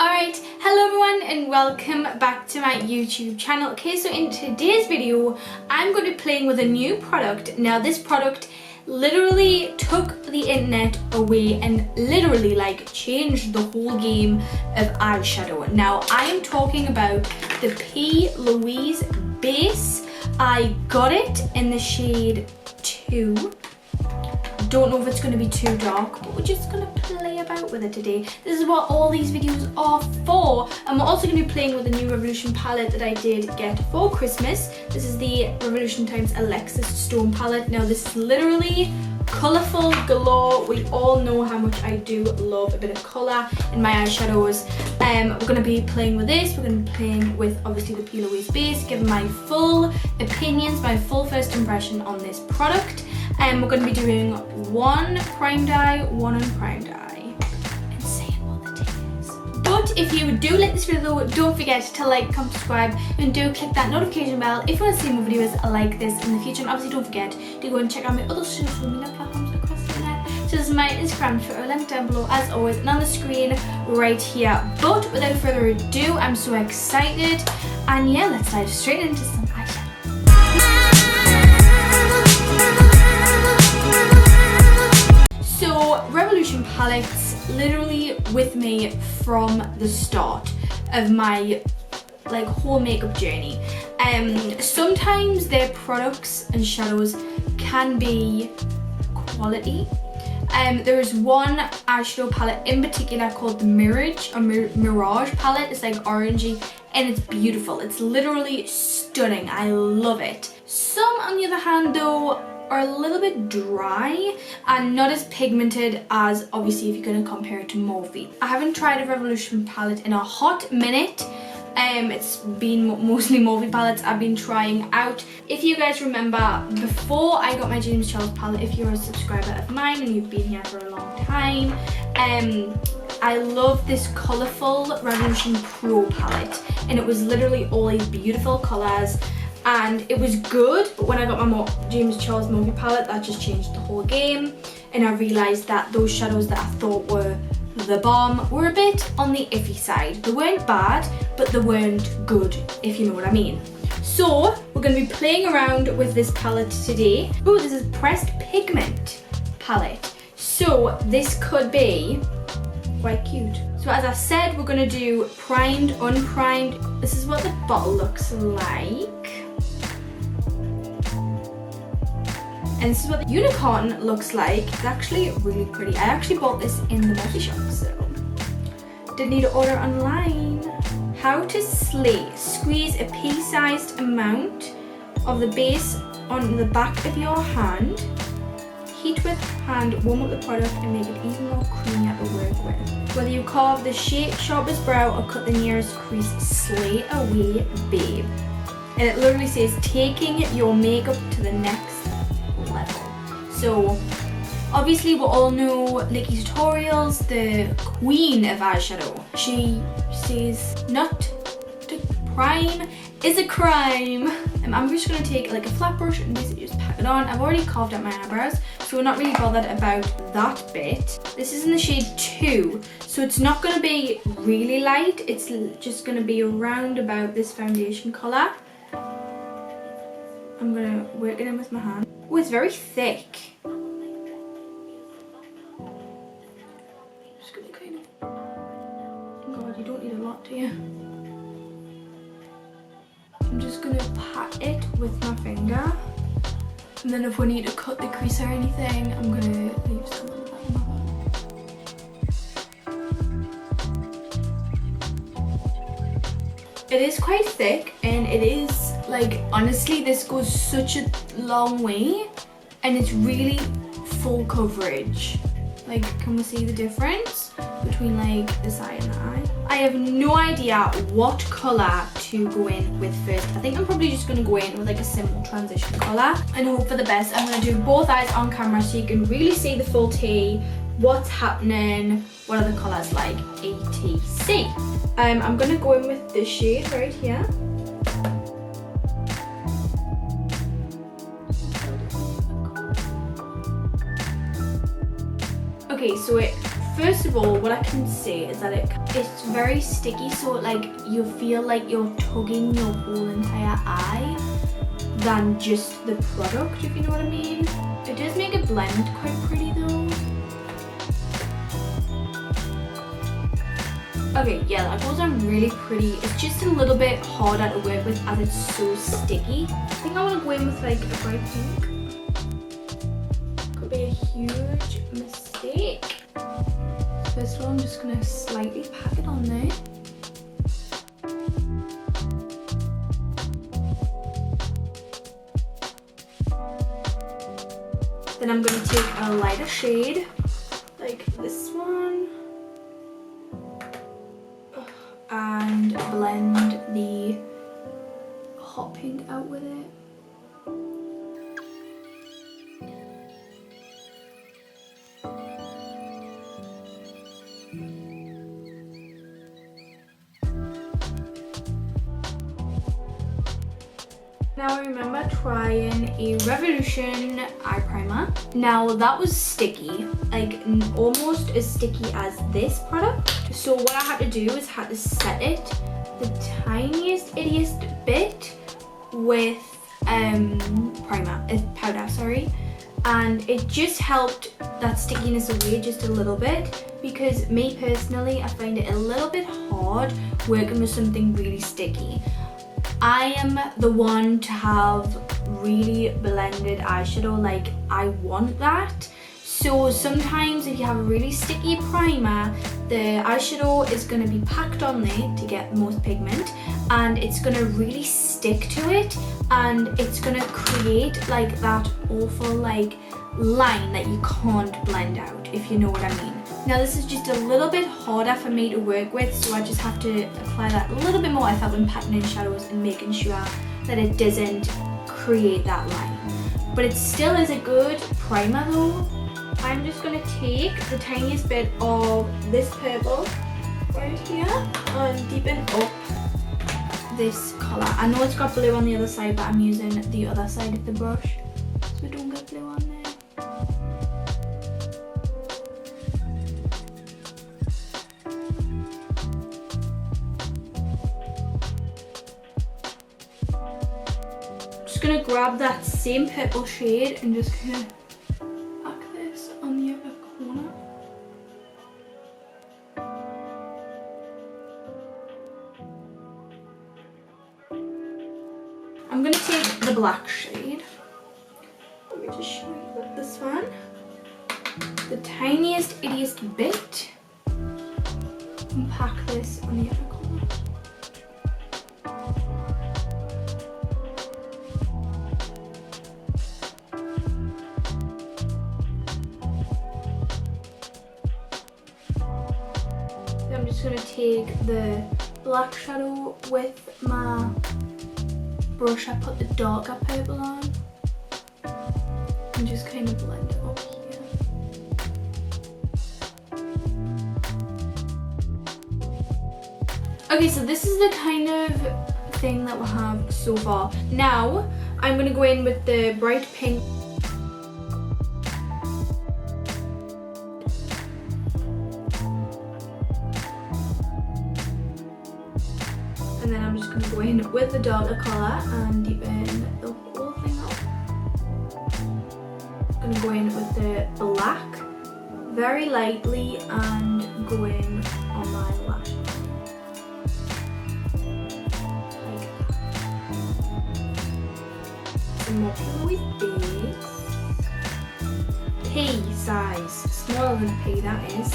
Alright, hello everyone and welcome back to my YouTube channel. Okay, so in today's video, I'm going to be playing with a new product. Now this product literally took the internet away and literally like changed the whole game of eyeshadow. Now I am talking about the Louise base. I got it in the shade 2. Don't know if it's going to be too dark, but we're just going to play about with it today. This is what all these videos are for. And we're also going to be playing with the new Revolution palette that I did get for Christmas. This is the Revolution times Alexis Stone palette. Now this is literally colourful galore. We all know how much I do love a bit of colour in my eyeshadows. We're going to be playing with this. We're going to be playing with obviously the Louise base, giving my full opinions, my full first impression on this product. We're going to be doing one primed eye, one unprimed eye, and saying what the tip is. But if you do like this video, don't forget to like, comment, subscribe, and do click that notification bell if you want to see more videos like this in the future. And obviously don't forget to go and check out my other social media platforms across the internet. So this is my Instagram, Twitter, link down below as always, and on the screen right here. But without further ado, I'm so excited, and yeah, let's dive straight into some eyeshadow. So Revolution palettes literally with me from the start of my like whole makeup journey. Sometimes their products and shadows can be quality. There's one eyeshadow palette in particular called the Mirage palette. It's like orangey and it's beautiful. It's literally stunning. I love it. Some on the other hand though are a little bit dry and not as pigmented as obviously if you're going to compare it to Morphe. I haven't tried a Revolution palette in a hot minute. It's been mostly Morphe palettes I've been trying out. If you guys remember, before I got my James Charles palette, if you're a subscriber of mine and you've been here for a long time, I love this colourful Revolution Pro palette, and it was literally all these beautiful colours. And it was good, but when I got my James Charles Morphe palette, that just changed the whole game. And I realised that those shadows that I thought were the bomb were a bit on the iffy side. They weren't bad, but they weren't good, if you know what I mean. So we're going to be playing around with this palette today. Oh, this is Pressed Pigment palette. So this could be quite cute. So as I said, we're going to do primed, unprimed. This is what the bottle looks like. And this is what the unicorn looks like. It's actually really pretty. I actually bought this in the multi shop, so didn't need to order online. How to slay. Squeeze a pea-sized amount of the base on the back of your hand. Heat with hand, warm up the product and make it even more creamier to work with. Whether you carve the sharpest brow or cut the nearest crease, slay away, babe. And it literally says taking your makeup to the next level. So obviously we all know Nikki Tutorials, the queen of eyeshadow. She says not to prime is a crime. I'm just going to take like a flat brush and basically just pack it on. I've already carved out my eyebrows, so we're not really bothered about that bit. This is in the shade 2, so it's not going to be really light. It's just going to be around about this foundation colour. I'm going to work it in with my hand. Oh, it's very thick. Just gonna kind of... Oh God, you don't need a lot, do you? I'm just gonna pat it with my finger. And then if we need to cut the crease or anything, I'm gonna leave some on the back of my hand. It is quite thick, and it is like, honestly, this goes such a long way, and it's really full coverage. Like, can we see the difference between like this eye and the eye? I have no idea what colour to go in with first. I think I'm probably just going to go in with like a simple transition colour and hope for the best. I'm going to do both eyes on camera so you can really see the full tea, what's happening, what are the colours like, etc. I'm going to go in with this shade right here. Okay, so it First of all, what I can say is that it's very sticky, so like you feel like you're tugging your whole entire eye than just the product, if you know what I mean. It does make it blend quite pretty though. Okay, yeah, that goes on really pretty. It's just a little bit harder to work with as it's so sticky. I think I want to go in with like a bright pink. Could be a huge mistake. First of all, I'm just going to slightly pack it on there. Then I'm going to take a lighter shade, like this one, and blend the hot pink out with it. Now I remember trying a Revolution eye primer. Now that was sticky, like almost as sticky as this product. So what I had to do is had to set it the tiniest, ittiest bit with powder, sorry. And it just helped that stickiness away just a little bit, because me personally, I find it a little bit hard working with something really sticky. I am the one to have really blended eyeshadow, like I want that. So sometimes if you have a really sticky primer, the eyeshadow is going to be packed on there to get most pigment, and it's going to really stick to it, and it's going to create like that awful like line that you can't blend out, if you know what I mean. Now this is just a little bit harder for me to work with, so I just have to apply that a little bit more effort when packing in shadows and making sure that it doesn't create that line. But it still is a good primer though. I'm just going to take the tiniest bit of this purple right here and deepen up this colour. I know it's got blue on the other side, but I'm using the other side of the brush so we don't get blue on there. Just gonna grab that same purple shade and just kind of pack this on the upper corner. I'm gonna take the black shade. Let me just show you this one. The tiniest, ittiest bit. And pack this on the upper corner. I'm just going to take the black shadow with my brush. I put the darker purple on and just kind of blend it up here. Okay, so this is the kind of thing that we have so far. Now I'm going to go in with the bright pink. And then I'm just going to go in with the darker colour and deepen the whole thing up. I'm going to go in with the black very lightly and go in on my lashes. Like that. Some more plouise base. Pea size. Smaller than pea, that is.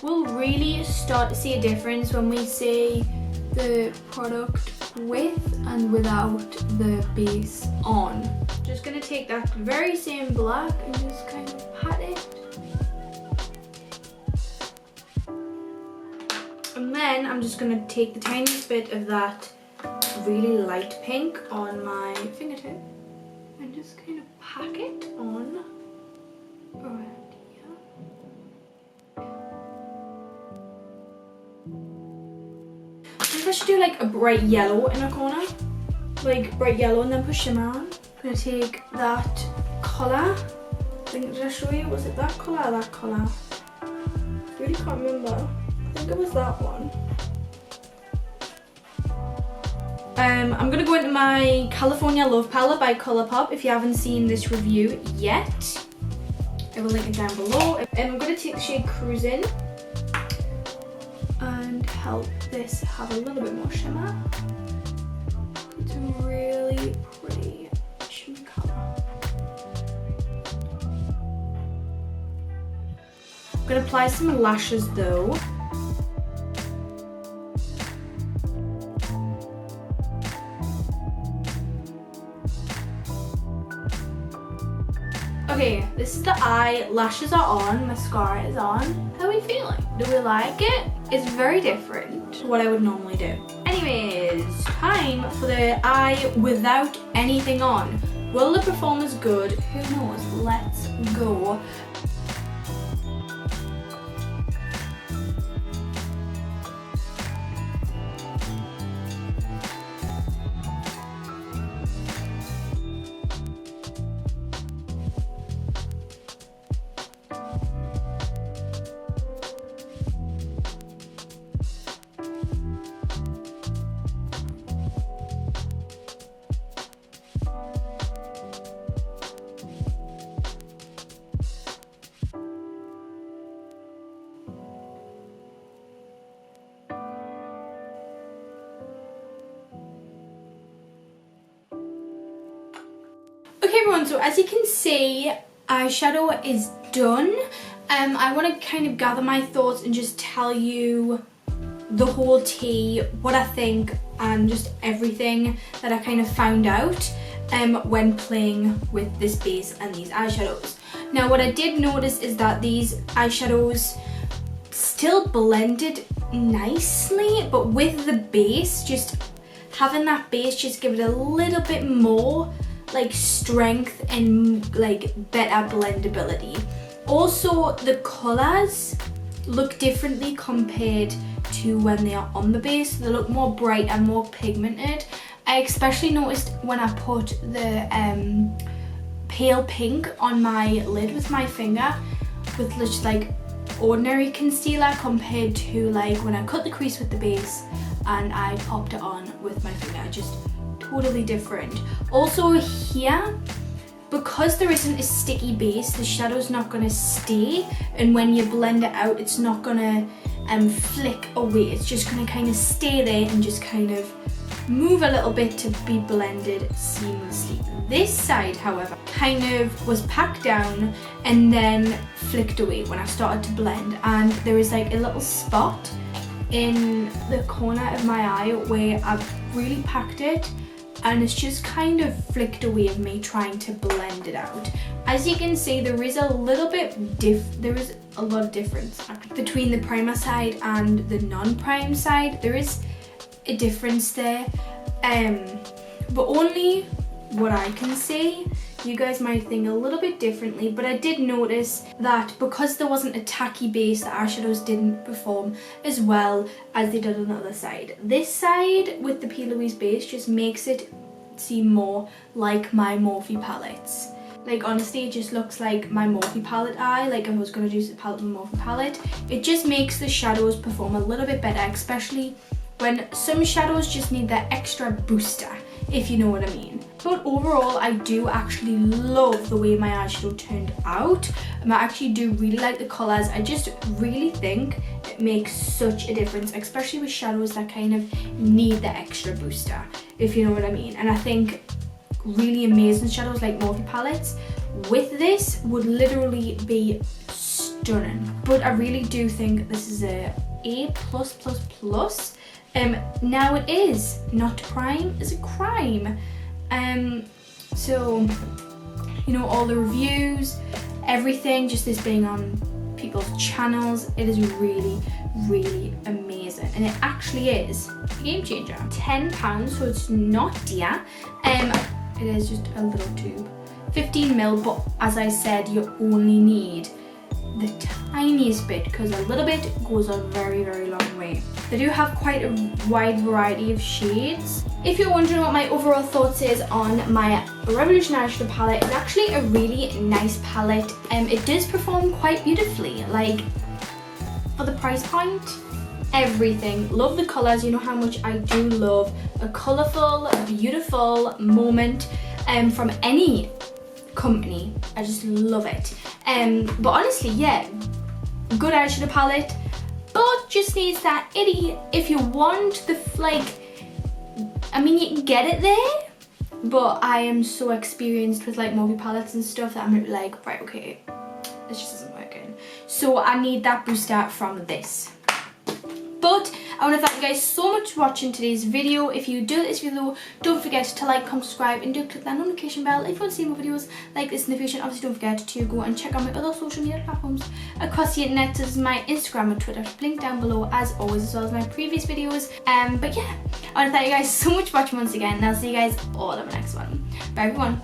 We'll really start to see a difference when we see the product with and without the base on. Just going to take that very same black and just kind of pat it. And then I'm just going to take the tiniest bit of that really light pink on my fingertip and just kind of pack it on around here. I think I should do like a bright yellow in a corner. like bright yellow and then put shimmer on. I'm gonna take that colour. I think, did I show you? Was it that colour or that colour? I really can't remember. I think it was that one. I'm gonna go into my California Love palette by Colourpop. If you haven't seen this review yet, I will link it down below. And I'm gonna take the shade Cruising and help this have a little bit more shimmer. It's a really pretty shimmer colour. I'm gonna apply some lashes though. Okay, this is the eye, lashes are on, mascara is on. How are we feeling? Do we like it? It's very different to what I would normally do. Anyways, time for the eye without anything on. Will the performance good? Who knows? Let's go. Okay everyone, so as you can see, eyeshadow is done. I want to kind of gather my thoughts and just tell you the whole tea, what I think, and just everything that I kind of found out when playing with this base and these eyeshadows. Now what I did notice is that these eyeshadows still blended nicely, but with the base, just having that base just give it a little bit more like strength and like better blendability. Also the colours look differently compared to when they are on the base. They look more bright and more pigmented. I especially noticed when I put the pale pink on my lid with my finger with just like ordinary concealer compared to like when I cut the crease with the base and I popped it on with my finger. Just totally different. Also here, because there isn't a sticky base, the shadow's not going to stay, and when you blend it out it's not going to flick away. It's just going to kind of stay there and just kind of move a little bit to be blended seamlessly. This side, however, kind of was packed down and then flicked away when I started to blend, and there is like a little spot in the corner of my eye where I've really packed it, and it's just kind of flicked away of me trying to blend it out. As you can see, there is a little bit there is a lot of difference between the primer side and the non-prime side. There is a difference there, but only what I can see. You guys might think a little bit differently, but I did notice that because there wasn't a tacky base, the eyeshadows didn't perform as well as they did on the other side. This side with the P. Louise base just makes it seem more like my Morphe palettes. Like honestly, it just looks like my Morphe palette eye, like if I was going to use the palette with Morphe palette. It just makes the shadows perform a little bit better, especially when some shadows just need that extra booster, if you know what I mean. But overall, I do actually love the way my eyeshadow turned out. I actually do really like the colours. I just really think it makes such a difference, especially with shadows that kind of need the extra booster, if you know what I mean. And I think really amazing shadows like Morphe palettes with this would literally be stunning. But I really do think this is a A+++. Now it is not prime is a crime. So you know, all the reviews, everything, just this being on people's channels, it is really amazing, and it actually is a game changer. £10, so it's not dear. It is just a little tube, 15ml, but as I said, you only need the tiniest bit because a little bit goes a very long way. They do have quite a wide variety of shades. If you're wondering what my overall thoughts is on my Revolution Eyeshadow palette, it's actually a really nice palette. It does perform quite beautifully, like for the price point, everything. Love the colours. You know how much I do love a colourful, beautiful moment from any company. I just love it. But honestly, yeah, good eyeshadow palette, but just needs that itty. If you want the I mean, you can get it there, but I am so experienced with like Morphe palettes and stuff that I'm like, right, okay, this just isn't working. So I need that booster from this. But I want to thank you guys so much for watching today's video. If you do this video, don't forget to like, comment, subscribe, and do click that notification bell if you want to see more videos like this in the future. Obviously, don't forget to go and check out my other social media platforms across the internet. This is my Instagram and Twitter, linked down below as always, as well as my previous videos. But yeah, I want to thank you guys so much for watching once again, and I'll see you guys all in the next one. Bye everyone.